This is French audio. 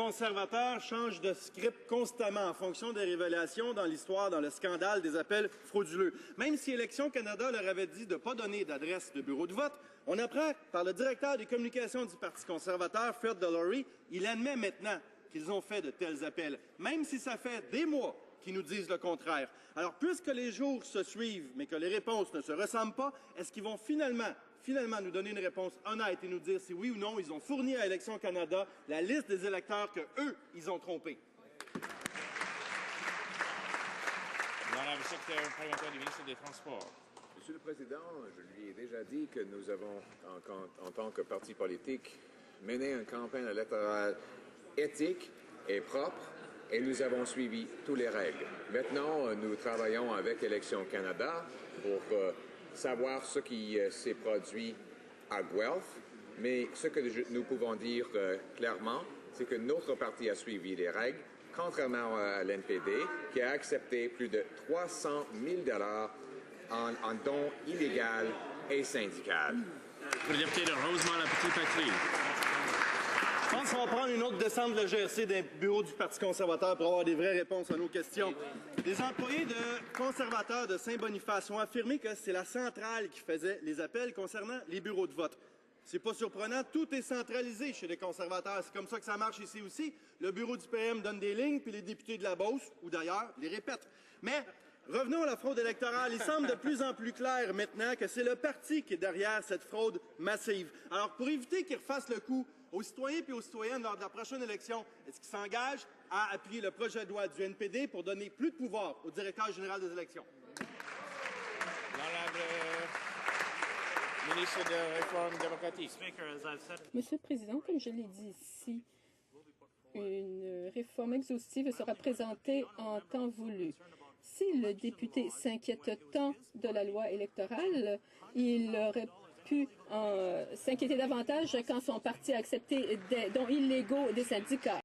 conservateur change de script constamment en fonction des révélations dans l'histoire, dans le scandale des appels frauduleux. Même si Élections Canada leur avait dit de ne pas donner d'adresse de bureau de vote, on apprend par le directeur des communications du Parti conservateur, Fred Delory, il admet maintenant qu'ils ont fait de tels appels, même si ça fait des mois qu'ils nous disent le contraire. Alors, puisque les jours se suivent, mais que les réponses ne se ressemblent pas, est-ce qu'ils vont finalement nous donner une réponse honnête et nous dire si oui ou non ils ont fourni à Élections Canada la liste des électeurs que eux ils ont trompés? L'honorable secrétaire parlementaire du ministre des Transports. Monsieur le Président, je lui ai déjà dit que nous avons, en tant que parti politique, mené une campagne électorale éthique et propre, et nous avons suivi toutes les règles. Maintenant, nous travaillons avec Élections Canada pour savoir ce qui s'est produit à Guelph, mais ce que nous pouvons dire clairement, c'est que notre parti a suivi les règles, contrairement à l'NPD, qui a accepté plus de 300 000 $ en dons illégaux et syndicaux. Pour le député de Rosemont-la-Petite-Patrie. Je pense qu'on va prendre une autre descente de GRC d'un bureau du Parti conservateur pour avoir des vraies réponses à nos questions. Les employés de conservateurs de Saint-Boniface ont affirmé que c'est la centrale qui faisait les appels concernant les bureaux de vote. C'est pas surprenant, tout est centralisé chez les conservateurs. C'est comme ça que ça marche ici aussi. Le bureau du PM donne des lignes, puis les députés de la Beauce, ou d'ailleurs, les répètent. Mais revenons à la fraude électorale. Il semble de plus en plus clair maintenant que c'est le parti qui est derrière cette fraude massive. Alors, pour éviter qu'ils refassent le coup aux citoyens et aux citoyennes lors de la prochaine élection, est-ce qu'ils s'engagent à appuyer le projet de loi du NPD pour donner plus de pouvoir au directeur général des élections? L'honorable ministre de la Réforme démocratique. Monsieur le Président, comme je l'ai dit ici, une réforme exhaustive sera présentée en temps voulu. Si le député s'inquiète tant de la loi électorale, il aurait pu s'inquiéter davantage quand son parti a accepté des dons illégaux des syndicats.